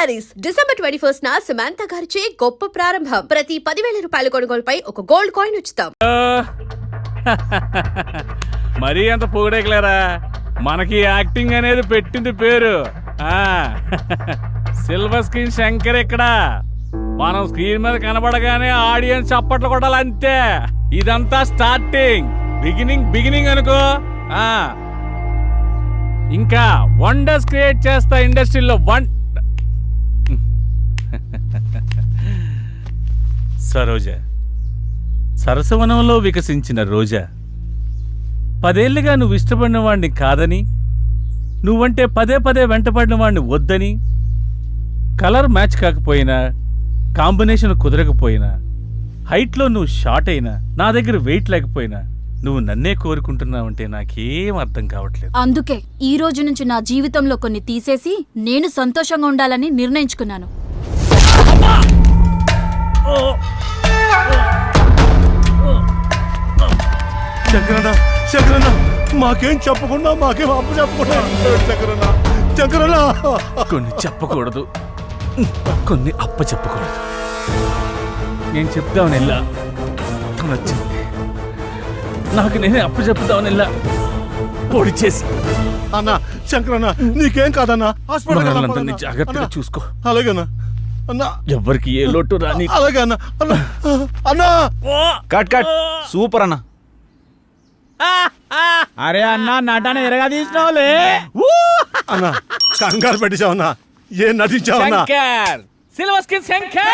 Saris December 21 Samantha గారిచే గొప్ప ప్రారంభం. ప్రతి 10,000 రూపాయల కొనుగోలుపై ఒక గోల్డ్ కాయిన్ ఉచితం. మరీ అంత పొగడేకలేరా, మనకి యాక్టింగ్ అనేది పెట్టింది పేరు. సిల్వర్ స్క్రీన్ శంకర్ ఇక్కడ. మనం స్క్రీన్ మీద కనబడగానే ఆడియన్స్ చప్పట్లు కొట్టాలి అంతే. ఇదంతా స్టార్టింగ్, బిగినింగ్ అనుకో. ఇంకా వండర్స్ క్రియేట్ చేస్తా ఇండస్ట్రీలో. సరోజ, సరసవనంలో వికసించిన రోజా, 10 ఏళ్లుగా నువ్వు ఇష్టపడిన వాడిని కాదని, నువ్వంటే పదే వెంటపడిన వాడిని వద్దని, కలర్ మ్యాచ్ కాకపోయినా, కాంబినేషన్ కుదరకపోయినా, హైట్లో నువ్వు షార్ట్ అయినా, నా దగ్గర వెయిట్ లేకపోయినా, నువ్వు నన్నే కోరుకుంటున్నావంటే నాకేం అర్థం కావట్లేదు. అందుకే ఈ రోజు నుంచి నా జీవితంలో కొన్ని తీసేసి నేను సంతోషంగా ఉండాలని నిర్ణయించుకున్నాను. శంకరన్న, మాకేం చెప్పకుండా మాకేం అప్పు చెప్పకుండా శంకరన్న. కొన్ని చెప్పకూడదు, కొన్ని అప్ప చెప్పకూడదు. నేను చెప్తామని వెళ్ళా, నచ్చింది. నాకు నేనే అప్పు చెప్తామని వెళ్ళా, పొడి చేసి. అన్న శంకరన్న, నీకేం కాదన్నా, హాస్పిటల్ జాగ్రత్తగా చూసుకో. అలాగేనా అన్నా? ఎవ్వరికి ఏ లోటు రాని. అలాగే అన్న. అన్నా కట్ సూపర్ అన్న. అరే అన్న, నటన ఎరగా తీసినావులే అన్నా. కంగారు పెట్టించావన్నా, ఏం నటించావన్నా? Silver screen Shankar.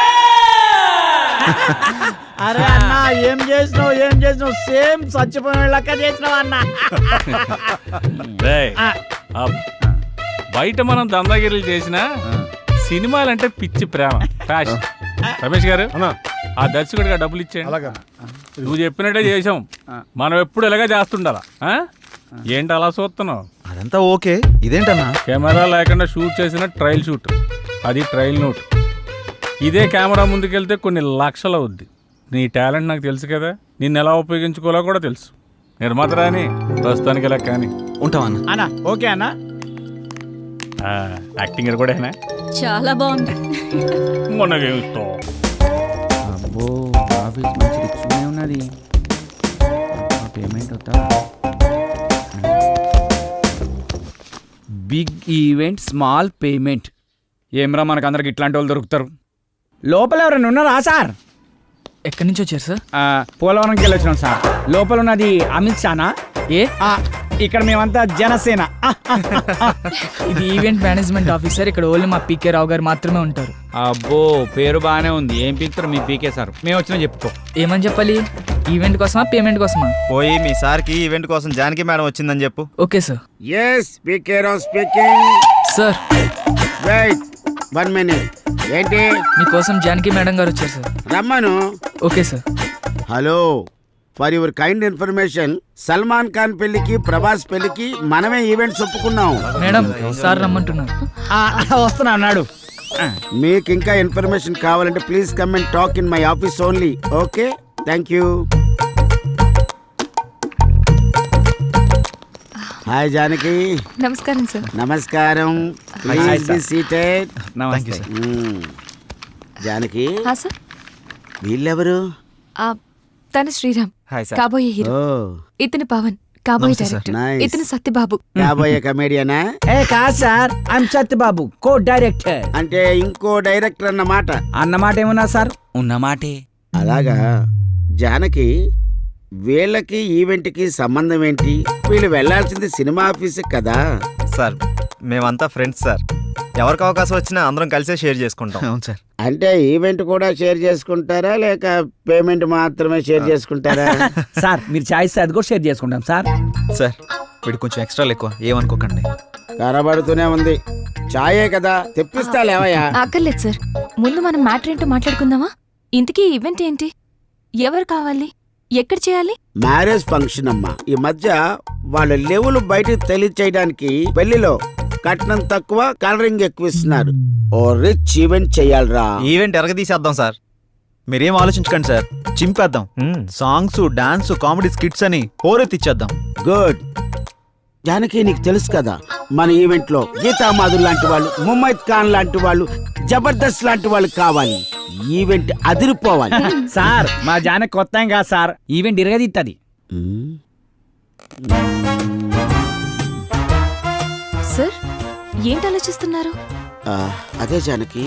అరే అన్న, ఏం చేసినావు సేమ్ చచ్చిపోయిన లెక్క చేసినావు అన్న. బయట మనం దందాగిరీలు చేసినా సినిమాలంటే పిచ్చి ప్రేమ, ఫ్యాషన్. రమేష్ గారు, ఆ దర్శకుడిగా డబ్బులు ఇచ్చేయండి. నువ్వు చెప్పినట్టే చేసాం, మనం ఎప్పుడు ఇలాగే చేస్తుండాలా. ఏంటి అలా చూస్తున్నావు? అదంతా ఓకే, ఇదేంటన్నా? కెమెరా లేకుండా షూట్ చేసిన ట్రయల్ షూట్, అది ట్రయల్ నోట్. ఇదే కెమెరా ముందుకెళ్తే కొన్ని లక్షలు అవుద్ది. నీ టాలెంట్ నాకు తెలుసు కదా, నిన్ను ఎలా ఉపయోగించుకోవాలో కూడా తెలుసు. నిర్మాత రాని ప్రస్తుతానికి ఇలా కానీ ఉంటామన్నా. అన్న ఓకే అన్న. యాక్టింగ్ కూడా చాలా బాగుంది. అబ్బో, ఆఫీస్ మంచి రిచ్గానే ఉన్నది. పేమెంట్ అవుతా. Big event, small payment. ఏమ్రా, మనకు అందరికి ఇట్లాంటి వాళ్ళు దొరుకుతారు. లోపల ఎవరైనా ఉన్నారా సార్? ఎక్కడి నుంచి వచ్చారు సార్? పోలవరంకి వెళ్ళి వచ్చినాం సార్. లోపల ఉన్నది అమిత్ షానా? ఏ ఇక్కడ మేమంతా జనసేన. ఇది ఈవెంట్ మేనేజ్మెంట్ ఆఫీసర్. ఇక్కడ ఓన్లీ మా పీకే రావు గారు మాత్రమే ఉంటారు. అబ్బో, పేరు బాగానే ఉంది. ఏం పీకుతారు మీ పీకే సార్? మేము వచ్చినా చెప్పుకో. ఏమని చెప్పాలి? ఈవెంట్ కోసమా, పేమెంట్ కోసమా? పోయి మీ సార్కి ఈవెంట్ కోసం జానకి మేడం వచ్చిందని చెప్పు. Okay sir. Yes, PK Rao speaking. Sir wait 1 minute. ఏంటి? మీకోసం జానకి మేడం గారు వచ్చారు సార్. రమ్మను. Okay sir. Hello, for your kind information, Salman Khan పెళ్లికి, ప్రభాస్ పెళ్లికి మనమే ఈవెంట్స్ ఒప్పుకున్నాం. మేడం, సార్ రమ్మంటున్నారు. వస్తున్నా అన్నాడు. మీకు ఇంకా ఇన్ఫర్మేషన్ కావాలంటే please come and talk in my office only. Okay, thank you. Hi Janaki. నమస్కారం సార్. నమస్కారం. Please be seated. నమస్తే. జానకి, సార్. వీళ్ళెవరు? తన శ్రీరామ్, కాబోయే హీరో. ఇతను పవన్, కాబోయే డైరెక్టర్. Nice. ఇతను సత్యబాబు, కాబోయే కమేడియనా? కాదు sir, I'm Satyababu, co director. అంటే ఇంకో డైరెక్టర్ అన్నమాట. అన్నమాట ఏమన్నా సార్? ఉన్నమాటే. అలాగా. జానకి, వీళ్ళకి ఈవెంట్కి సంబంధం ఏంటి? వీళ్ళు వెళ్లాల్సింది సినిమా ఆఫీస్ కదా. సార్, మేమంతా ఫ్రెండ్స్ సార్. ఎవరికి అవకాశం వచ్చినా అందరం కలిసే షేర్ చేసుకుంటాం. అవును సార్. అంటే ఈవెంట్ కూడా షేర్ చేసుకుంటారా, లేక పేమెంట్ మాత్రమే షేర్ చేసుకుంటారా? సార్, మీరు ఛాయిస్ అది కూడా షేర్ చేసుకుంటాం సార్. సార్, వీడు కొంచెం ఎక్స్ట్రాలు ఎక్కువ, ఏమనుకోకండి. కనబడుతూనే ఉంది. చాయే కదా, తెప్పిస్తా లేవయ్యా. అక్కర్లేదు సార్. ముందు మనం మ్యాటర్ ఏంటో మాట్లాడుకుందామా? ఇంతకీ ఈవెంట్ ఏంటి? ఎవరు కావాలి? ఎక్కడ చేయాలి? మ్యారేజ్ ఫంక్షన్ అమ్మా. ఈ మధ్య వాళ్ళ లెవెల్ బయటకు తెలియచేయడానికి పెళ్లిలో కట్నం తక్కువ, కలరింగ్ ఎక్కువ ఇస్తున్నారు. ఓ రిచ్ ఈవెంట్ చెయ్యాలరా. ఈవెంట్ ఎరగదీసేద్దాం సార్. మీరేం ఆలోచించకండి సార్, చింపేద్దాం. సాంగ్స్, డాన్స్, కామెడీ స్కిట్స్ అని హోరెత్తిచ్చేద్దాం. గుడ్. జానకి, నీకు తెలుసు కదా, మన ఈవెంట్ లో గీతామాధుర్ లాంటి వాళ్ళు, ముమైత్ ఖాన్ లాంటి వాళ్ళు, జబర్దస్త్ లాంటి వాళ్ళు కావాలి. ఈవెంట్ అదిరిపోవాలి. సార్ మా జానకి కొత్త ఏం కాదు సార్, ఈవెంట్ ఇరగదిత్తది. సార్ ఏంటి ఆలోచిస్తున్నారు? అదే జానకి,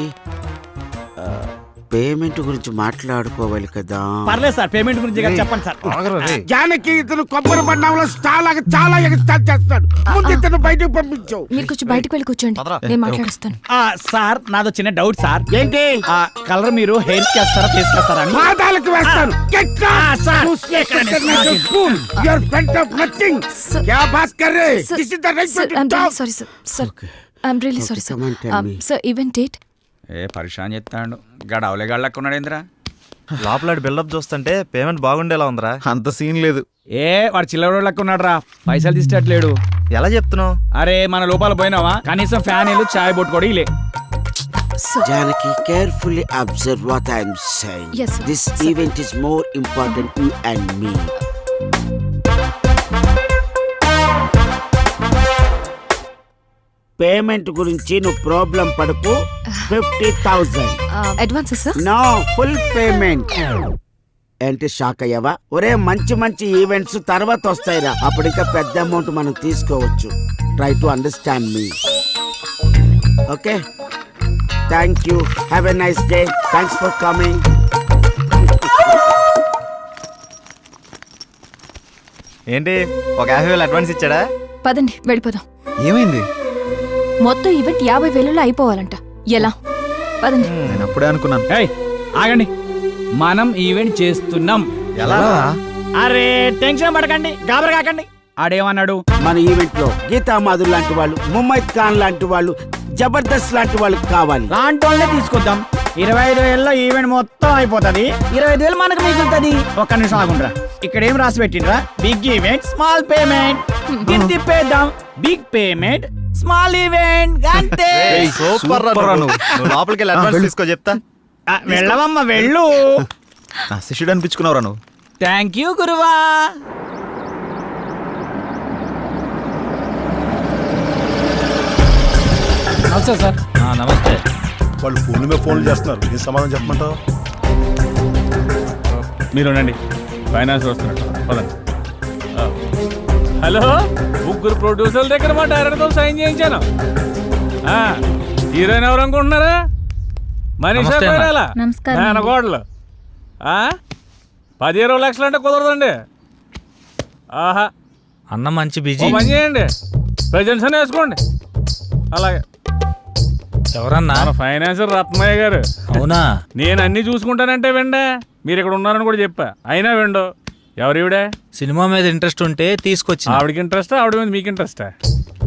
పేమెంట్ గురించి మాట్లాడుకోవాలి కదా. పర్లేదు సార్, పేమెంట్ గురించి కదా చెప్పండి సార్. జానకి ఇతను కొబ్బరి బండంలో చాలా ఎగస్టార్ట్ చేస్తాడు. ముందు ఇతను బయటకు పంపించు. మీరు కొంచెం బయటకు వెళ్ళి కూర్చోండి, నేను మాట్లాడుస్తాను. సార్ నాదో చిన్న డౌట్ సార్. ఏంటి? కలర్ మీరు హెయిర్ కి వేస్తారా ఫేస్ కి వేస్తారా అని? పాదాలకు వేస్తాను. Sir. I'm really sorry Come on, tell me. Sir event date ఏ పరిశాన్ చెప్తాడు గడవలే గళ్ళకున్నాడు ఏంద్రా. లోపల బిల్డప్ చూస్తుంటే పేమెంట్ బాగుండేలా ఉందిరా. అంత సీన్ లేదు. ఏ వాడు చిల్లర లెక్కున్నాడు రా, పైసలు తీసేటట్లేడు. ఎలా చెప్తున్నావు? అరే మన లోపల పోయినావా, కనీసం ఫ్యాన్ ఇల్లు చాయ్ బొట్టు కూడా ఇలే. Janaki, carefully observe what I am saying. Yes, sir. This event is more important you and me. Payment గురించి నువ్వు ప్రాబ్లం పడకు. 50,000. Advance sir? No, full payment. ఏంటి షాక్ అయ్యావా? ఒరే మంచి మంచి ఈవెంట్స్ తర్వాత వస్తాయిరా, అప్పుడు ఇంకా పెద్ద అమౌంట్ మనం తీసుకోవచ్చు. Try to understand me. Okay, thank you. Have a nice day. Thanks for coming. ఏంటి, ఒక 50,000 అడ్వాన్స్ ఇచ్చాడా? పదండి వెళ్ళిపోదాం. ఏమైంది? మొత్తం ఈవెంట్ 50,000లో అయిపోవాలంట. ఎలా? పదండి. నేను అప్పుడే అనుకున్నాను. ఏయ్ ఆగండి, మనం ఈవెంట్ చేస్తున్నాం. ఎలా? అరే టెన్షన్ పడకండి, గాబర కాకండి. ఆడేమన్నాడు? మన ఈవెంట్ లో గీతా మాధుర్ లాంటి వాళ్ళు, ముమ్మైద్ ఖాన్ లాంటి వాళ్ళు, జబర్దస్త్ లాంటి వాళ్ళు కావాలి. లాంటి వాళ్ళనే తీసుకొద్దాం. 25,000లో ఈవెంట్ మొత్తం అయిపోతుంది. 25,000 మనకు మిగులుతుంది. ఒక్క నిమిషం ఆగుండ్రా, ఇక్కడ ఏం రాసి పెట్టిండ్రా? Big event small payment. దీన్ని తిప్పేద్దాం. బిగ్ పేమెంట్ స్మాల్ ఈవెంట్ అంతే. సూపర్ రా నువ్వు. లోపలికి వెళ్ళి అడ్వాన్స్ తీసుకో చెప్తా. వెళ్ళవమ్మా వెళ్ళు. నా శిష్యుడు అనిపించుకున్నావురా నువ్వు. థ్యాంక్ యూ గురువా. నమస్తే సార్. నమస్తే. వాళ్ళు ఫోన్ మీద ఫోన్లు చేస్తున్నారు, ఏం సమాధానం చెప్పమంటావు? మీరు ఉండండి, ఫైనాన్స్ వస్తున్నట్టు. పదండి. హలో, ముగ్గురు ప్రొడ్యూసర్ల దగ్గర మా డైరెక్టర్తో సైన్ చేయించాను. హీరోయిన్ ఎవరు అనుకుంటున్నారా? మనీషా కొయిరాలా, మేనకోడలు. 10-20 లక్షలు అంటే కుదరదండి. ఆహా, అన్న మంచి ఓ బిజీ. పని చేయండి, ప్రజెంట్స్ అని వేసుకోండి. అలాగే. ఎవరన్నా? మన ఫైనాన్సర్ రత్నయ్య గారు. అవునా? నేను అన్ని చూసుకుంటానంటే వెండే, మీరు ఇక్కడ ఉన్నారని కూడా చెప్పా, అయినా వెండో. ఎవరివిడే? సినిమా మీద ఇంట్రెస్ట్ ఉంటే తీసుకొచ్చి. ఆవిడకి ఇంట్రెస్టా, ఆవిడ మీద మీకు ఇంట్రెస్టా?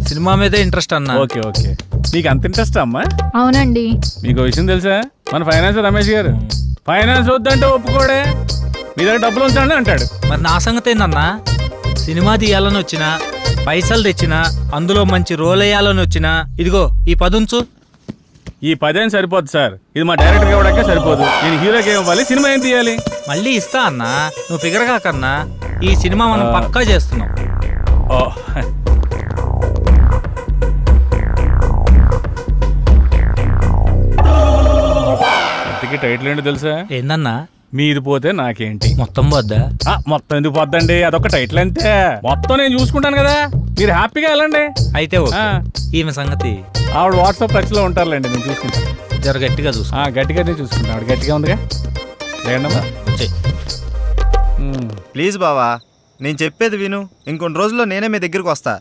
సినిమా మీదే ఇంట్రెస్ట్ అన్న. ఓకే ఓకే, నీకు అంత ఇంట్రెస్ట్ అమ్మా? అవునండి. మీకు విషయం తెలుసా, మన ఫైనాన్సర్ రమేష్ గారు ఫైనాన్స్ వద్దంటే ఒప్పుకోడే. మీ దగ్గర డబ్బులు ఉంచండి అంటాడు. మరి నా సంగతి ఏందన్నా? సినిమా తీయాలని వచ్చినా, పైసలు తెచ్చినా, అందులో మంచి రోల్ వేయాలని వచ్చినా, ఇదిగో ఈ 10 ఉంచు. ఈ 10 సరిపోదు సార్, ఇది మా డైరెక్టర్ ఇవ్వడాకే సరిపోదు. నేను హీరోకి ఏం ఇవ్వాలి, సినిమా ఏం తీయాలి? మళ్ళీ ఇస్తా అన్నా, నువ్వు ఫిగర్ కాకన్నా. ఈ సినిమా మనం పక్కా చేస్తున్నాం. ఓ, ఇంతకీ టైటిల్ ఏంటో తెలుసా? ఏందన్నా? మీది పోతే నాకేంటి. మొత్తం వద్దా? మొత్తం ఎందుకు పోద్దండి, అదొక టైటిల్ అంతే. మొత్తం నేను చూసుకుంటాను కదా, మీరు హ్యాపీగా వెళ్ళండి. అయితే ఓకే. ఈమె సంగతి ఆవిడ వాట్సాప్ టచ్ లో ఉంటారులేండి, నేను చూసుకుంటాను. జర గట్టిగా చూసుకో. గట్టిగానే చూసుకుంటాను, ఆవిడ గట్టిగా ఉందిగా. లేదమ్మా, ప్లీజ్ బావా, నేను చెప్పేది విను. ఇంకొన్ని రోజుల్లో నేనే మీ దగ్గరికి వస్తా.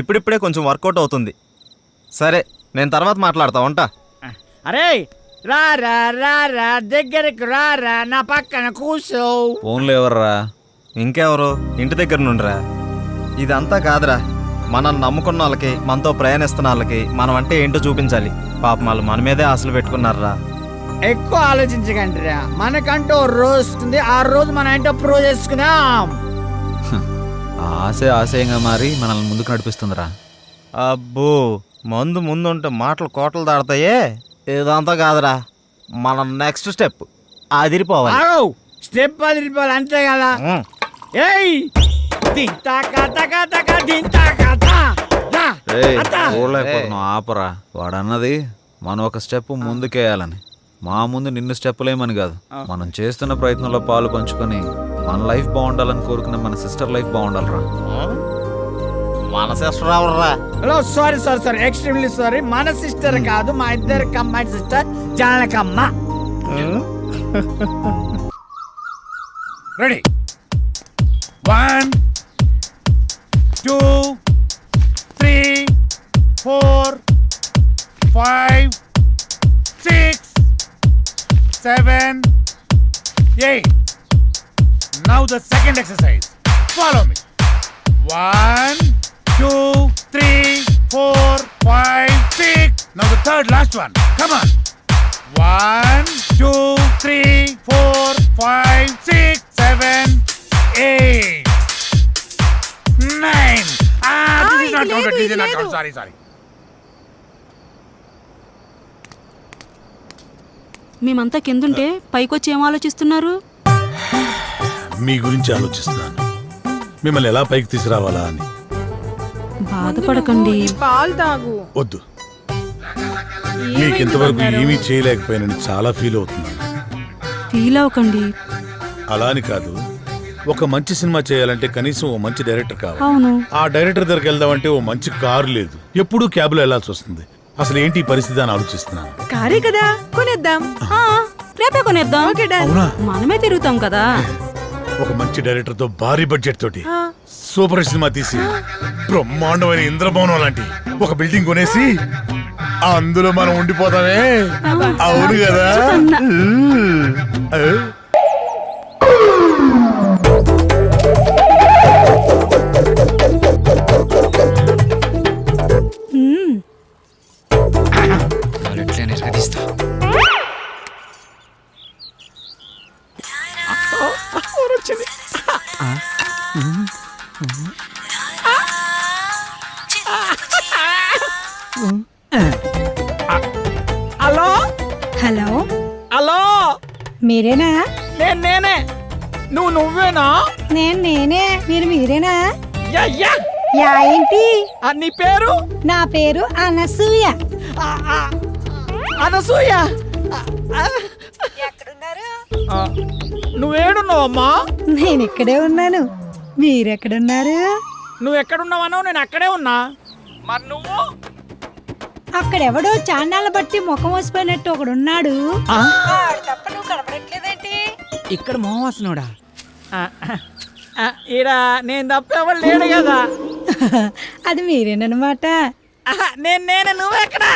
ఇప్పుడిప్పుడే కొంచెం వర్కౌట్ అవుతుంది. సరే, నేను తర్వాత మాట్లాడతా, ఉంటా. అరే రా రా రా రా, దగ్గరకు రా రా, నా పక్కన కూర్చో. ఫోన్లో ఎవర్రా? ఇంకెవరు? ఇంటి దగ్గర నుండిరా. ఇదంతా కాదురా, మనం నమ్ముకున్న వాళ్ళకి, మనతో ప్రయాణిస్తున్న వాళ్ళకి మనం అంటే ఏంటో చూపించాలి. పాపం వాళ్ళు మన మీదే ఆశలు పెట్టుకున్నారా. ఎక్కువ ఆలోచించకండి రా, మనకంటూ రోజు వస్తుంది, ఆ రోజు మనం ఏంటో ప్రూవ్ చేసుకుందాం. ఆశ ఆశయంగా మారి మనల్ని ముందుకు నడిపిస్తుందిరా. అబ్బో, మందు ముందుంటే మాటలు కోటలు దాడతాయే. ఇదంతా కాదురా, మనం నెక్స్ట్ స్టెప్ అదిరిపోవాలి. స్టెప్ అదిరిపోవాలి అంతే కదా. ఏయ్ ఆపరా, వాడన్నది మనం ఒక స్టెప్ ముందుకేయాలని. మా ముందు నిన్ను స్టెప్పులేమని కాదు, మనం చేస్తున్న ప్రయత్నంలో పాలు పంచుకొని మన లైఫ్ బాగుండాలని కోరుకునే మన సిస్టర్ లైఫ్ బాగుండాలిరా. మన సిస్టర్ ఎవర్రా? Hello, sorry extremely sorry. మన సిస్టర్ కాదు, మా ఇద్దరు కమ్మాయి sister Janakamma. Ready 1 2 3 4 5 6 7 8. Now the second exercise. Follow me. 1 2 3 4 5 6. Now the third last one. Come on. 1 2 3 4 5 6 7 8 9. This is not counted. This is not counted. Sorry. మేమంతా కిందుంటే పైకొచ్చి ఏం ఆలోచిస్తున్నారు? మీ గురించి ఆలోచిస్తున్నాను, మిమ్మల్ని ఎలా పైకి తీసుకురావాలా అని. బాధపడకండి. పాలు తాగు. వద్దు, మీకు ఇంతవరకు ఏమీ చేయలేకపోయానని చాలా ఫీల్ అవుతున్నాను. ఫీల్ అవ్వకండి. అలా అని కాదు, ఒక మంచి సినిమా చేయాలంటే కనీసం ఓ మంచి డైరెక్టర్ కావాలి. అవును. ఆ డైరెక్టర్ దగ్గరికి వెళ్దామంటే ఓ మంచి కారు లేదు, ఎప్పుడూ క్యాబ్లో వెళ్లాల్సి వస్తుంది. అసలు ఏంటి ఈ పరిస్థితి అని ఆలోచిస్తున్నాను. కారే కదా, కొనేద్దాం. రేపే కొనేద్దాం. అవునా? మనమే తిరుగుతాం కదా. ఒక మంచి డైరెక్టర్ తో భారీ బడ్జెట్ తోటి సూపర్ సినిమా తీసి బ్రహ్మాండమైన ఇంద్రభవనం లాంటి ఒక బిల్డింగ్ కొనేసి అందులో మనం ఉండిపోతామే. అవును కదా? హలో హలో, హలో, మీరేనా? నేనే. నువ్వేనా? నేనే. మీరేనా? Yeah yeah. యా ఏంటి? నీ పేరు? నా పేరు అనసూయ. అనసూయ. ఎక్కడున్నారు? నువ్వేడున్నావమ్మా? నేను ఇక్కడే ఉన్నాను. మీరెక్కడున్నారు? నువ్వు ఎక్కడున్నావన్నావు, నేను అక్కడే ఉన్నా. మరి నువ్వు? అక్కడెవడో చాన్నాళ్ళ బట్టి ముఖం వసిపోయినట్టు ఒకడున్నాడు. తప్ప నువ్వు కనపడట్లేదేంటి? ఇక్కడ మోహవాసనుడా? ఈడ నేను తప్ప ఎవరు లేడు కదా. అది మీరేనమాట. నేను నువ్వెక్కడా?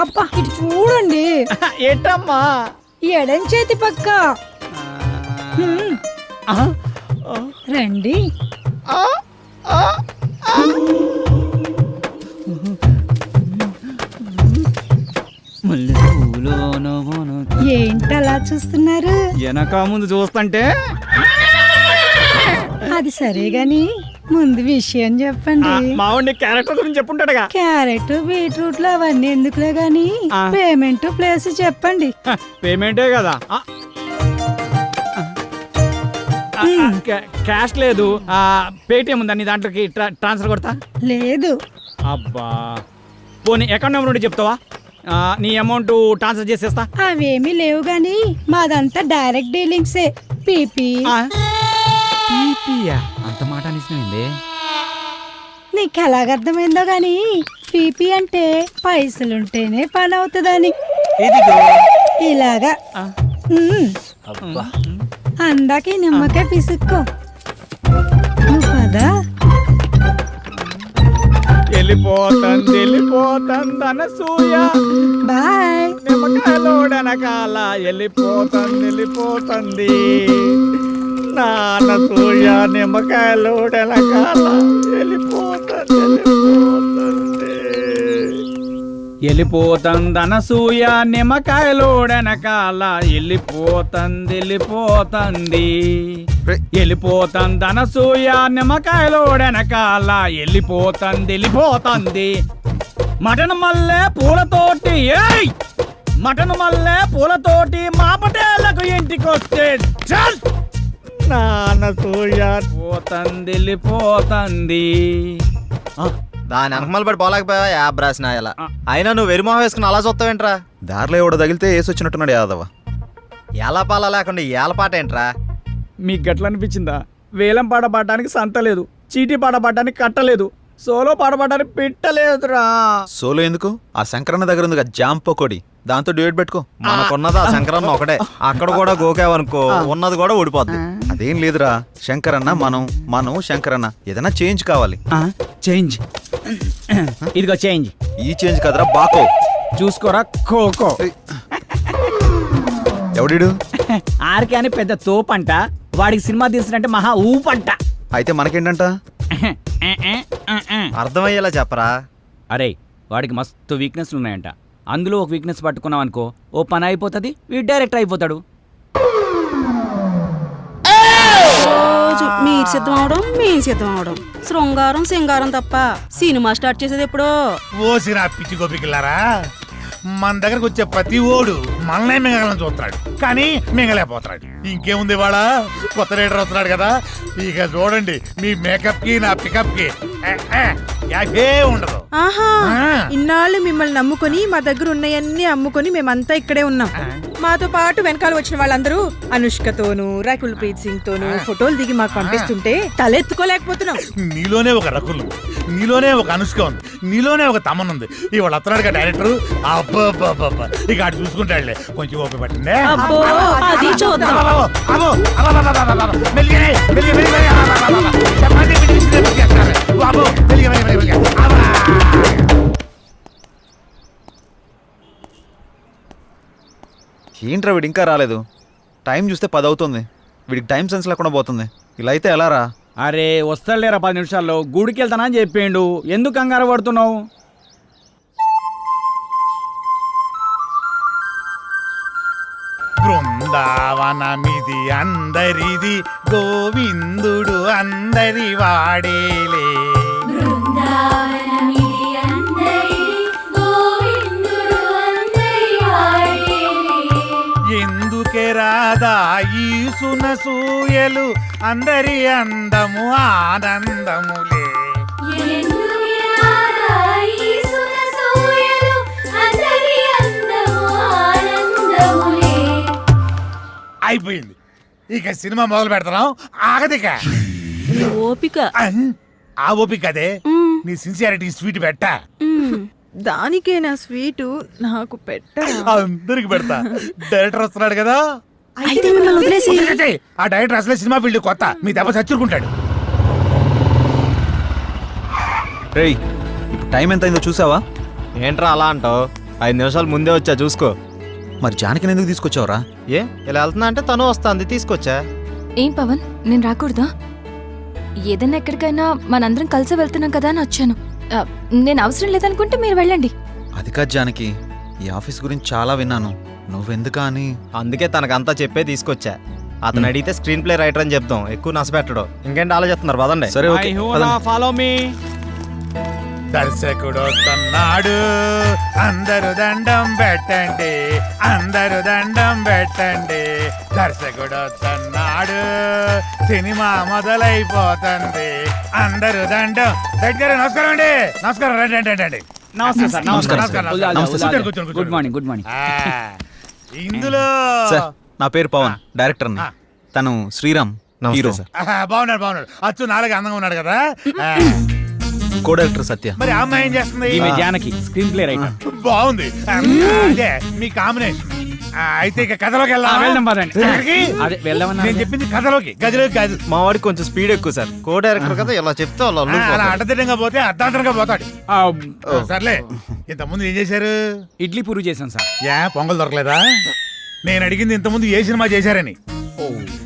అబ్బా, ఇటు చూడండి. ఏంటమ్మా? ఎడం చేతి పక్క. రండి. ఏంటలా చూస్తున్నారు? వెనక ముందు చూస్తుంటే. అది సరే గాని ముందు విషయం చెప్పండి. మావాడి క్యారెక్టర్ గురించి చెప్పుంటాడుగా. క్యారెట్ బీట్రూట్ లో అవన్నీ ఎందుకులే గాని పేమెంట్ ప్లేస్ చెప్పండి. పేమెంటే కదా. క్యాష్ లేదు, పేటిఎం ఉందా నీ దాంట్లోకి ట్రాన్స్ఫర్ కొడతా? లేదు. అబ్బా, పోనీ అకౌంట్ నెంబర్ ఉంటే చెప్తావా? నీ అమౌంట్ ట్రాన్స్ఫర్ చేసేస్తా. అవేమీ లేవు గాని మాదంతా డైరెక్ట్ డీలింగ్సే. పీపీ. అంత మాట అనిసింది. నీకు ఎలాగర్థమైందో గాని పీపీ అంటే పైసలుంటేనే పని అవుతుందని. ఇలాగా అందాక నిమ్మకాయ పిసుక్కో. నువ్వు కదా వెళ్ళిపోతుంది అనసూయ. బాయ్. నిమ్మకాయలోడనకాల వెళ్ళిపోతుంది నా అనసూయ. నిమ్మకాయలోడనకాల వెళ్ళిపోతుంది అనసూయ. నిమ్మకాయలోడనకాల వెళ్ళిపోతుంది అనసూయ. నిమ్మకాయలోడనకాల వెళ్ళిపోతుంది. మటన్ మల్లె పూలతోటి మటన్ మల్లె పూలతోటి మా పటేళ్లకు ఇంటికొస్తే చల్ నానసూయ. వెళ్ళిపోతుంది. దాని వెనకమల పడి పోలేకపోయావా యాబ్ రాసిన ఇలా అయినా నువ్వు వెరిమోహం వేసుకుని అలా చూస్తావేంట్రా? దారిలో ఎవడో తగిలితే వేసి వచ్చినట్టున్నాడు యాదవ. ఎలా పాలా లేకుండా ఏలపాట ఏంట్రా? మీకు గట్ల అనిపించిందా? వేలం పాట పాడడానికి సంత లేదు, చీటీ పాట పాడడానికి కట్టలేదు, సోలో పాట పాడడానికి పెట్టలేదురా. సోలో ఎందుకు? ఆ శంకరన్న దగ్గర ఉంది జామ్ పకోడి, దాంతో డ్యూయట్ పెట్టుకో. మనకున్నది ఆ శంకరన్న ఒకటే. అక్కడ కూడా గోకావనుకో ఉన్నది కూడా ఊడిపోద్ది. అదేం లేదురా, శంకరన్న మనం శంకరన్న ఏదైనా చేంజ్ కావాలి. చేంజ్, ఇదిగో చేంజ్. ఈ చేంజ్ కదరా బాకో. చూసుకోరా ఖోఖో. ఎవడిడు? ఆర్కే అని పెద్ద తోపంట, వాడికి సినిమా తీసినంటే మహా ఊపంట. అయితే మనకేంటంట? అర్థమయ్యేలా చెప్పరా? అరే వాడికి మస్తు వీక్నెస్లు ఉన్నాయంట. అందులో ఒక వీక్నెస్ పట్టుకున్నాం అనుకో, ఓ పని అయిపోతుంది, వీడు డైరెక్టర్ అయిపోతాడు. రోజు మీరు సిద్ధం అవడం మేము సిద్ధం అవడం, శృంగారం సింగారం తప్ప సినిమా స్టార్ట్ చేసేది ఎప్పుడో. ఓసిరా పిచ్చి గోపికిల్లారా, మన దగ్గరకు వచ్చే ప్రతి ఓడు మనల్నే మింగలని చూస్తున్నాడు, కానీ మింగలేకపోతున్నాడు. ఇంకేముంది వాళ్ళ కొత్త లీడర్ వస్తున్నాడు కదా, ఇక చూడండి మీ మేకప్ కి నా పికప్ కి యాభే ఉండదు. ఆహా, ఇన్నాళ్ళు మిమ్మల్ని నమ్ముకొని మా దగ్గర ఉన్నాయన్నీ అమ్ముకొని మేమంతా ఇక్కడే ఉన్నాం. మాతో పాటు వెనకాల వచ్చిన వాళ్ళందరూ అనుష్కతోనూ రకుల్ ప్రీత్ సింగ్ తోనూ ఫోటోలు దిగి మాకు పంపిస్తుంటే తలెత్తుకోలేకపోతున్నాం. నీలోనే ఒక రకులు, నీలోనే ఒక అనుష్క ఉంది, నీలోనే ఒక తమన్ ఉంది. ఇవాళ వస్తున్నాడు డైరెక్టర్, అబ్బా ఇక అటు చూసుకుంటాడులే. కొంచెం ఓపిక పట్టిందే. అబ్బో, అది చూద్దాం. ఏంట్రా వీడు ఇంకా రాలేదు? టైం చూస్తే 10 అవుతుంది. వీడికి టైం సెన్స్ లేకుండా పోతుంది. ఇలా అయితే ఎలా రా? అరే వస్తాడులేరా 10 నిమిషాల్లో, గుడికి వెళ్తానా అని చెప్పిండు, ఎందుకు కంగారు పడుతున్నావు? బృందావనమిది అందరిది, గోవిందుడు అందరి వాడేలే. ఎందుకే రాదా ఈ సునసూయలు, అందరి అందము ఆనందములే. అయిపోయింది, ఇక సినిమా మొదలు పెడతాం. ఆగదిక ఓపిక. ఆ ఓపిక అదే నీ సిన్సియారిటీ స్వీట్ పెట్ట. దానికే నా స్వీటు నాకు పెట్ట. అందరికి పెడతా. డైరెక్టర్ వస్తున్నాడు కదా, అయితే మిమ్మల్ని వదిలేసి. ఆ డైరెక్టర్ అసలే సినిమా ఫీల్డ్ కొత్త, మీ దెబ్బ చచ్చుకుంటాడు. రేయ్ ఇప్పుడు టైం ఎంత అయిందో చూసావా? ఏంట్రా అలా అంటావు? 5 నిమిషాలు ముందే వచ్చా చూసుకో. మరి జానకిని ఎందుకు తీసుకొచ్చావురా? ఏ ఇలా వెళ్తున్నా అంటే తను వస్తుంది, తీసుకొచ్చా. ఏం పవన్, నేను రాకూడదా? ఏదైనా ఎక్కడికైనా మనందరం కలిసి వెళ్తున్నాం కదా అని వచ్చాను. నేను అవసరం లేదనుకుంటే మీరు వెళ్ళండి. అది కాదు జానకి, ఈ ఆఫీస్ గురించి చాలా విన్నాను, నువ్వెందుకా అని. అందుకే తనకంతా చెప్పే తీసుకొచ్చా. అతను అడిగితే స్క్రీన్ ప్లే రైటర్ అని చెప్తాం, ఎక్కువ నష్టపెట్టడు. ఇంకేంటి ఆలోచిస్తున్నారు? పదండి. సరే ఓకే, ఫాలో మీ. దర్శకుడు వస్తున్నాడు, అందరు దండం పెట్టండి, అందరు దండం పెట్టండి. దర్శకుడు వస్తున్నాడు, సినిమా మొదలైపోతుంది, అందరు దండం. దగ్గర నమస్కారం అండి. నమస్కారం, రండి రండి రండి. నమస్తే సార్. నమస్కారం. కూర్చోండి, కూర్చోండి. Good morning, good morning. ఇందులో సార్ నా పేరు పవన్, డైరెక్టర్ని. తను శ్రీరామ్, హీరో. బాగున్నాడు బాగున్నాడు, అచ్చు నాలుగు అందంగా ఉన్నాడు కదా. కో డైరెక్టర్ సత్య. మరి ఆ అమ్మాయి ఏం చేస్తుంది? ఈమె జానకి, స్క్రీన్ ప్లే రైటర్. బాగుంది, అదే మీ కాంబినేషన్. అయితే ఇక కథలోకి వెళ్దాం పదండి. అదే వెళ్దామన్నా. నేను చెప్పింది కథలోకి, గదిలోకి కాదు. మా వాడికి కొంచెం స్పీడ్ ఎక్కువ సార్, కో డైరెక్టర్ కదా, ఇలా చెప్తే వాళ్ళు అలా అల్లుకుపోతారు. అడ్డదిడ్డంగా పోతే అర్ధాంతరంగా పోతాడు. సర్లే, ఇంతకుముందు ఏం చేశారు? ఇడ్లీ పూరి చేశాను సార్. పొంగల్ దొరకలేదా? నేను అడిగింది ఇంతకుముందు ఏ సినిమా చేశారని.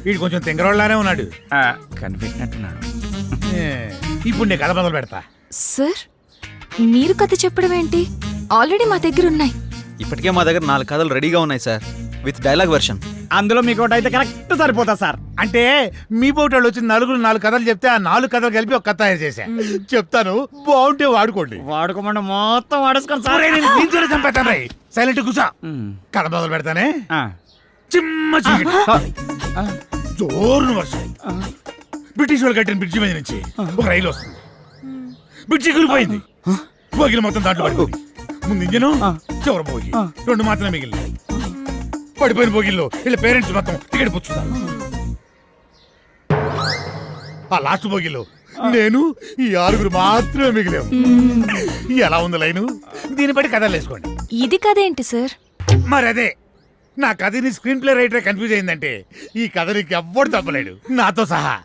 వీడు కొంచెం తింగరోళ్ళనే ఉన్నాడు. కనిపెట్టినట్టున్నాడు. ఇప్పుడు నేను కథ మొదలు పెడతా. సార్, మీరు కథ చెప్పడం ఏంటి? ఆల్రెడీ మా దగ్గర ఉన్నాయి. ఇప్పటికే మా దగ్గర 4 కథలు రెడీగా ఉన్నాయి సార్, విత్ డైలాగ్ వెర్షన్. అందులో మీకు ఒకటి అయితే కరెక్ట్ సరిపోతా సార్. అంటే మీ పోటాళ్ళు వచ్చి 4 కథలు చెప్తే ఆ 4 కథలు కలిపి ఒక కథ తయారు చేశా. చెప్తాను, బాగుంటే వాడుకోండి. వాడుకోమంటే మొత్తం వాడేసుకోండి సార్. దీంతోనే చంపేస్తాను. రై సైలెంట్ కూర్చో. కథ మొదలు పెడతానే. చిమ్మ చీకటి, జోరున వర్షం, బ్రిటిష్ వాళ్ళు కట్టిన బ్రిడ్జి మీద నుంచి ఒక రైలు వస్తుంది. బ్రిడ్జి కూలిపోయింది. బోగిలు మొత్తం దాంట్లో పడిపోయింది. ముందు ఇంజను, చివరి బోగి, 2 మాత్రమే మిగిలినాయి. పడిపోయిన బోగిల్లో వీళ్ళ పేరెంట్స్ మొత్తం టికెట్ పుచ్చుతారు. ఆ లాస్ట్ బోగిలో నేను ఈ 6 మాత్రమే మిగిలాము. ఎలా ఉంది లైను? దీన్ని బట్టి కథలు వేసుకోండి. ఇది కదేంటి సార్? మరి అదే, నా కథని స్క్రీన్ ప్లే రైటర్ కన్ఫ్యూజ్ అయిందంటే ఈ కథ నీకు ఎవ్వడు తప్పలేడు, నాతో సహా.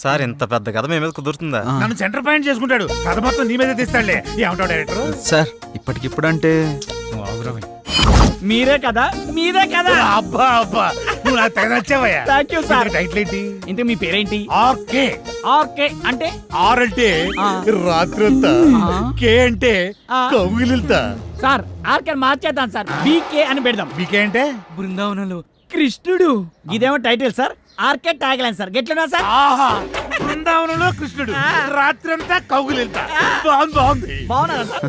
సార్ ఇంత పెద్ద కథ మీ మీద కుదురుతుందా? నన్ను సెంటర్ పాయింట్ చేసుకుంటాడు, కథ మొత్తం నీ మీదే తీస్తాడులే. ఏమంటావు డైరెక్టర్? సార్ ఇప్పటికిప్పుడంటే మీరే కదా, మీరే కదా. అబ్బా అబ్బా, నువ్వు నాకు తెగ నచ్చావయ్యా. Thank you sir. టైటిల్ ఏంటి? ఇంతకు మీ పేరేంటి? ఆర్కే. ఆర్కే అంటే? ఆర్ అంటే రాత్రంతా, కే అంటే కౌగిలిల్తా. సార్ ఆర్కే మార్చేద్దాం సార్, బీకే అని పెడదాం. బీకే అంటే బృందావనంలో కృష్ణుడు. ఇదేమో title sir, RK tagline sir. గెట్లనా సార్? ఆహా, బృందావనంలో కృష్ణుడు, రాత్రంతా కౌగిలిల్తా. బాగుంది. బాగున్నారా సార్?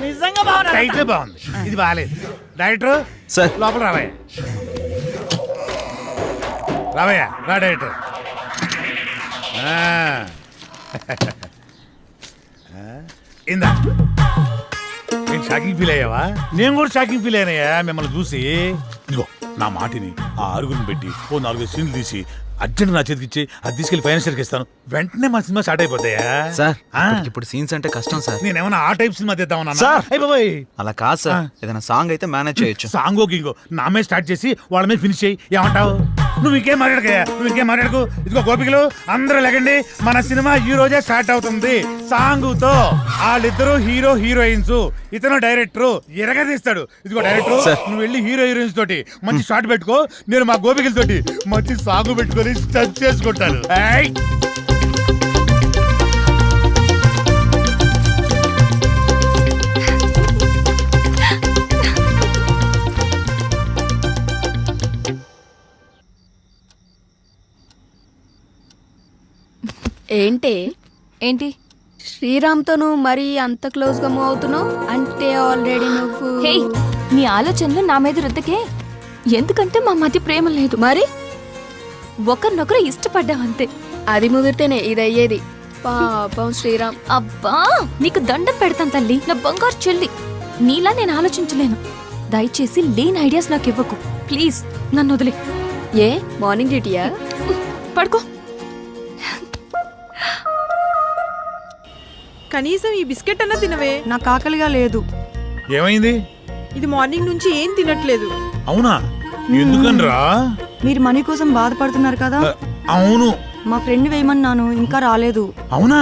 నిజంగా బాగున్నారా? టైటిల్ బాగుంది, ఇది బాగాలేదు. డైరెక్టర్ సార్ లోపల రావయ్యా. రావయ్యా, రా డైరెక్టర్. ఇందా, నేను షాకింగ్ ఫీల్ అయ్యావా? నేను కూడా షాకింగ్ ఫీల్ అయినాయా మిమ్మల్ని చూసి. ఇదిగో నా మాటిని ఆ 6 పెట్టి 4 సీన్లు తీసి అర్జెంట్ నా చేతికి ఇచ్చి అది తీసుకెళ్లి ఫైనాన్షియల్కి ఇస్తాను. వెంటనే మా సినిమా స్టార్ట్ అయిపోతాయా? సార్ ఇప్పుడు సీన్స్ అంటే కష్టం సార్. నేనేమన్నా ఆ టైప్ సినిమా తీద్దామన్నా? సార్. అయిపోయి అలా కాదు సార్, ఏదైనా సాంగ్ అయితే మేనేజ్ చేయొచ్చు. సాంగో గింగో నా మీద స్టార్ట్ చేసి వాళ్ళ మీద ఫినిష్ చేయి. ఏమంటావు? నువ్వు ఇంకేం మాట్లాడకయ్యా, నువ్వు ఇంకేం మాట్లాడకు. ఇదిగో గోపికలు అందరూ లెగండి, మన సినిమా ఈ రోజే స్టార్ట్ అవుతుంది సాంగుతో. వాళ్ళిద్దరు హీరో హీరోయిన్స్, ఇతను డైరెక్టర్ ఎరగదీస్తాడు. ఇదిగో డైరెక్టర్, నువ్వు వెళ్ళి హీరో హీరోయిన్స్ తోటి మంచి షాట్ పెట్టుకో, నేను మా గోపికలతోటి మంచి సాంగ్ పెట్టుకొని స్టచ్ చేసుకుంటాను. ఏంటి శ్రీరామ్తో నువ్వు మరీ అంత క్లోజ్ గా మూవ్ అవుతున్నావు అంటే ఆల్రెడీ నువ్వు. హే, నీ ఆలోచనలు నా మీద రుద్దకే. ఎందుకంటే మా మధ్య ప్రేమ లేదు, మరి ఒకరినొకరు ఇష్టపడ్డాం అంతే. అది ముదిరితేనే ఇది అయ్యేది. పాపం శ్రీరామ్. అబ్బా, నీకు దండం పెడతాను తల్లి, నా బంగారు చెల్లి. నీలా నేను ఆలోచించలేను. దయచేసి లేని ఐడియాస్ నాకు ఇవ్వకు ప్లీజ్. నన్ను వదిలే. ఏ మార్నింగ్ డ్యూటీయా? పడుకో. కనీసం ఈ బిస్కెట్ అన్నా తినవే. నాకు ఆకలిగా లేదు. ఏమైంది? ఇది మార్నింగ్ నుంచి ఏం తినట్లేదు. అవునా? ఎందుకనరా? మీరు మనీ కోసం బాధపడుతున్నారు కదా. అవును, మా ఫ్రెండ్ వేయమన్నాను, ఇంకా రాలేదు. అవునా?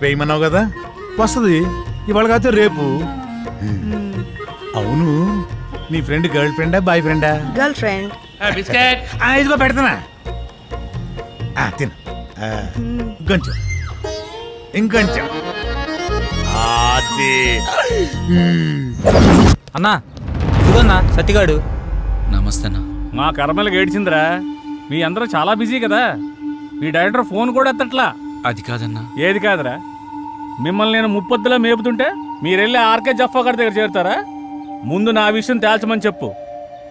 వేయమన్నావు కదా, వస్తుంది ఇవాళ కాదు రేపు. అవును, నీ ఫ్రెండ్ గర్ల్ ఫ్రెండా బాయ్ ఫ్రెండా? Girl friend. బిస్కెట్ ఇదిగో పెడతానా, తిను. ఇంకొంచెం ఇంకొంచెం. అన్నా ఇదిగోన్నా సత్తిగాడు. నమస్తే అన్న. మా కర్మలకు ఏడ్చిందిరా, మీ అందరూ చాలా బిజీ కదా. మీ డైరెక్టర్ ఫోన్ కూడా ఎత్తట్లా. అది కాదన్నా. ఏది కాదురా? మిమ్మల్ని నేను ముప్పొద్దులా మేపుతుంటే మీరెళ్ళి ఆర్కే జఫా గారి దగ్గర చేరుతారా? ముందు నా విషయం తేల్చమని చెప్పు.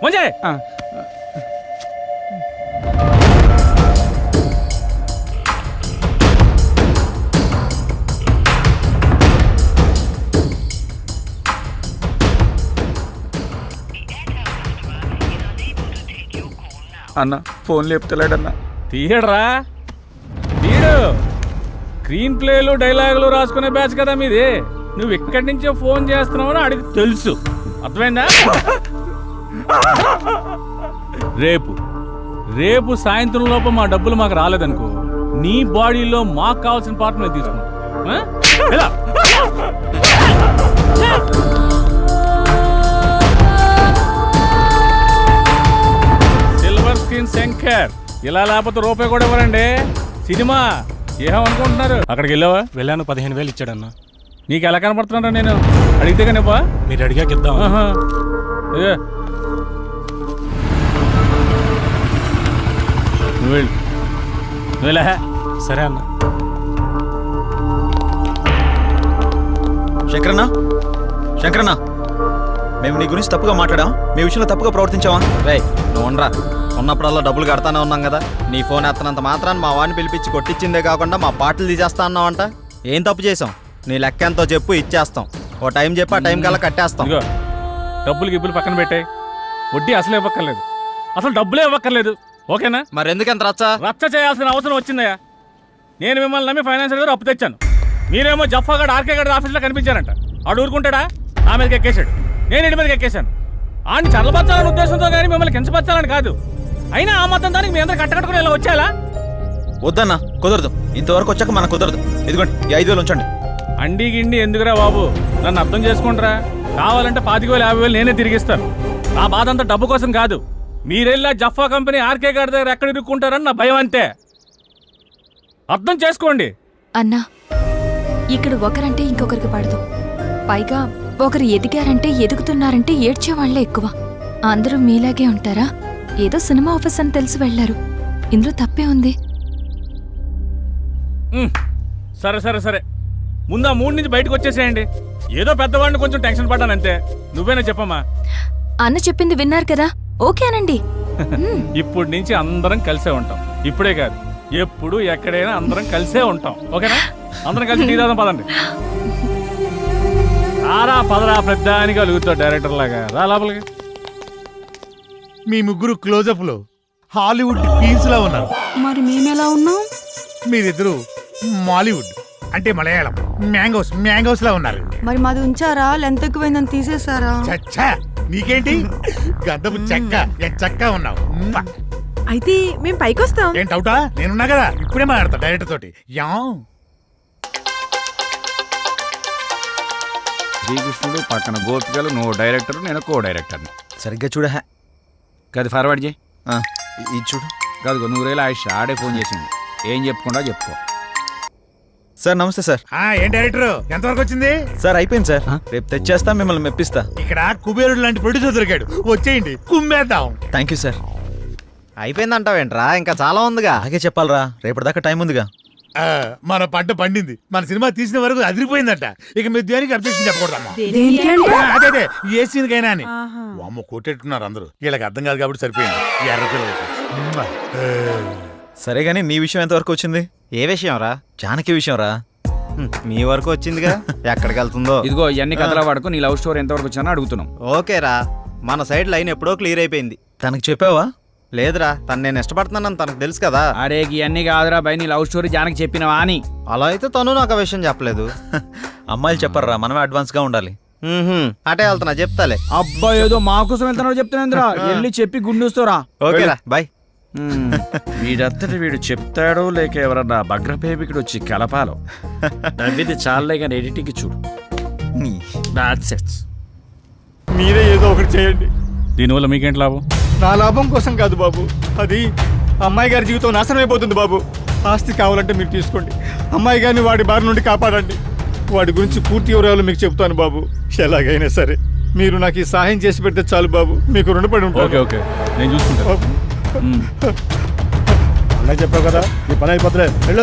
మంచి అన్న ఫోన్ లేపుతలేడన్నా. తీయడరా, తీయడు. స్క్రీన్ ప్లేలు డైలాగులు రాసుకునే బ్యాచ్ కదా మీది. నువ్వు ఇక్కడి నుంచే ఫోన్ చేస్తున్నావని అడిగి తెలుసు, అర్థమైందా? రేపు సాయంత్రం లోపు మా డబ్బులు మాకు రాలేదనుకో, నీ బాడీలో మాకు కావాల్సిన పార్ట్ మేము తీసుకుంటాం. సిల్వర్ స్క్రీన్ శంకర్, ఇలా లేకపోతే రూపాయి కూడా ఇవ్వరండి. సినిమా ఏమనుకుంటున్నారు? అక్కడికి వెళ్ళావా? వెళ్ళాను, 15,000 ఇచ్చాడన్నా. నీకు ఎలా కనపడుతున్నారా? నేను అడిగితే కనివ్వా? మీరు అడిగాక ఇద్దాం. సరే అన్న. శంకరన్న, మేము నీ గురించి తప్పుగా మాట్లాడాం, మీ విషయంలో తప్పుగా ప్రవర్తించావా? రే నువ్వు ఉండరా, ఉన్నప్పుడల్లా డబ్బులు కడతానే ఉన్నాం కదా. నీ ఫోన్ ఎత్తనంత మాత్రాన్ని మా వాడిని పిలిపించి కొట్టించిందే కాకుండా మా పాటలు తీసేస్తా అన్నావంట. ఏం తప్పు చేసాం? నీ లెక్క ఎంతో చెప్పు ఇచ్చేస్తాం. ఓ టైం చెప్పి ఆ టైం కల్లా కట్టేస్తాం. ఇదిగో డబ్బులు గిబ్బులు పక్కన పెట్టాయి, వడ్డీ అసలు ఇవ్వక్కర్లేదు, అసలు డబ్బులే ఇవ్వక్కర్లేదు. ఓకేనా? మరి ఎందుకంత రచ్చా? రచ్చ చేయాల్సిన అవసరం వచ్చిందయ్యా. నేను మిమ్మల్ని నమ్మి ఫైనాన్షియల్ గారు అప్పు తెచ్చాను. మీరేమో జఫాగడ్ ఆర్కే గడ్ ఆఫీస్లో కనిపించారంట. ఆడు ఊరుకుంటాడా? నా మీదకి ఎక్కేశాడు, నేను ఇంటి మీదకి ఎక్కేశాను. ఆడిని చల్లబచ్చాలనే ఉద్దేశంతో కానీ మిమ్మల్ని కించపరచాలని కాదు. అయినా ఆ మొత్తం దానికి మీ అందరూ కట్టకట్టుకుని ఇలా వచ్చేలా? వద్దన్నా, కుదరదు. ఇంతవరకు వచ్చాక మనకు కుదరదు. ఇదిగోండి ఈ 5,000 ఉంచండి. అండి గిండి ఎందుకురా బాబు, నన్ను అర్థం చేసుకుంటారా? కావాలంటే 25,000 50,000 నేనే తిరిగిస్తాను. నా బాధ అంతా డబ్బు కోసం కాదు. మీరెళ్ళా జఫా కంపెనీ ఆర్కే గారి దగ్గర ఎక్కడ ఇరుక్కుంటారని నా భయం అంతే. అర్థం చేసుకోండి. అన్నా, ఇక్కడ ఒకరంటే ఇంకొకరికి పడదు. పైగా ఒకరు ఎదిగారంటే ఎదుగుతున్నారంటే ఏడ్చేవాళ్లే ఎక్కువ. అందరూ మీలాగే ఉంటారా? ఏదో సినిమా ఆఫీస్ అని తెలిసి వెళ్లారు. ఇందులో తప్పే ఉంది. సరే సరే సరే, ముందు ఆ 3 నుంచి బయటకు వచ్చేసేయండి. ఏదో పెద్దవాడిని కొంచెం టెన్షన్ పడ్డాను అంతే. నువ్వేనా చెప్పమ్మా? అన్న చెప్పింది విన్నారు కదా, ఓకేనండి. ఇప్పటి నుంచి అందరం కలిసే ఉంటాం. ఇప్పుడే కాదు, ఎప్పుడు ఎక్కడైనా అందరం కలిసే ఉంటాం. ఓకేనా? అందరం కలిసి టీ తాగుదాం పదండి. రారా పదరా, పెద్ద అని కలుగుతావు డైరెక్టర్ లాగా. రా లోపలికి. మీ ముగ్గురు క్లోజప్ లో హాలీవుడ్ క్వీన్స్ లా ఉన్నారు. మరి మేమెలా ఉన్నాం? మీరిద్దరు మాలీవుడ్ అంటే మలయాళం మ్యాంగోస్ లా ఉన్నారు. మరి మాది ఉంచారా? లెంత్ ఎక్కువైందని తీసేసారా? చచ్చా, నీకేంటి గంధపు చెక్క చెక్క ఉన్నావు. అయితే మేము పైకి వస్తాం. ఏంటవుటా? నేనున్నా కదా, ఇప్పుడే మాట్లాడతా డైరెక్టర్ తోటి. యా శ్రీకృష్ణుడు పక్కన గోపికలు, నువ్వు డైరెక్టర్, నేను కో డైరెక్టర్ని. సరిగ్గా చూడ. గది ఫార్వర్డ్ చేయి. ఇది చూడు. కాదు, 100,000 ఆయుష్ ఆడే ఫోన్ చేసింది. ఏం చెప్పుకుండా చెప్పుకో. సార్ నమస్తే సార్. ఏం డైరెక్టర్, ఎంతవరకు వచ్చింది? సార్ అయిపోయింది సార్. రేపు తెచ్చేస్తా, మిమ్మల్ని మెప్పిస్తా. ఇక్కడ కుబేరుడు లాంటి ప్రొడ్యూసర్ దొరికాడు, వచ్చేయండి కుమ్మేద్దాం. Thank you sir. అయిపోయిందంటావేంట్రా? ఇంకా చాలా ఉందిగా. అలాగే చెప్పాలరా, రేపటిదాకా టైం ఉందిగా. మన పంట పండింది. మన సినిమా తీసిన వరకు అదిరిపోయిందట. ఇక మీరు దేనికి అబ్జెక్షన్ చెప్పకూడదమ్మా. అదే ఏ సీన్కైనా అని. అమ్మ కొట్టేట్టున్నారు అందరూ. వీళ్ళకి అర్థం కాదు కాబట్టి సరిపోయింది. ఈ ఎర్ర పిల్లలకి. సరే గానీ నీ విషయం ఎంతవరకు వచ్చింది? ఏ విషయం రా? జానకి విషయం రా. మీ వరకు వచ్చిందిగా, ఎక్కడికి వెళ్తుందో. ఇదిగో ఇవన్నీ కథల వాడుకు నీ లవ్ స్టోరీ ఎంతవరకు వచ్చినా అడుగుతున్నాం. ఓకేరా, మన సైడ్ లైన్ ఎప్పుడో క్లియర్ అయిపోయింది. తనకు చెప్పావా? లేదురా, తను నేను ఇష్టపడుతున్నానని తనకు తెలుసు కదా. అరే ఇవన్నీ కాదురా బై, నీ లవ్ స్టోరీ జానకి చెప్పినవా అని. అలా అయితే తను నాకు ఆ విషయం చెప్పలేదు. అమ్మాయిలు చెప్పర్రా, మనమే అడ్వాన్స్ గా ఉండాలి. అటే వెళ్తున్నా, చెప్తాలే. అబ్బా ఏదో మా కోసం వెళ్తున్నావు చెప్తున్నా. వెళ్ళి చెప్పి గుండూస్తోరా. ఓకేరా, బాయ్. వీడంతటి వీడు చెప్తాడో లేక ఎవరన్నా భగ్రపేపికుడు వచ్చి కలపాలో. నవ్విది చాలే కానీ ఎడిటింగ్ చూడు. మీరే ఏదో ఒకటి చేయండి. దీనివల్ల మీకేంటి లాభం? నా లాభం కోసం కాదు బాబు, అది అమ్మాయి గారి జీవితం నాశనం అయిపోతుంది బాబు. ఆస్తి కావాలంటే మీరు తీసుకోండి, అమ్మాయి గారిని వాడి బారి నుండి కాపాడండి. వాడి గురించి పూర్తి వివరాలు మీకు చెప్తాను బాబు. ఎలాగైనా సరే మీరు నాకు ఈ సహాయం చేసి పెడితే చాలు బాబు, మీకు రుణపడి ఉంటాను. ఓకే ఓకే, నేను చూసుకుంటా. అన్నయ్య చెప్పావు కదా, ఈ పని అయిపోతులే. వెళ్ళు.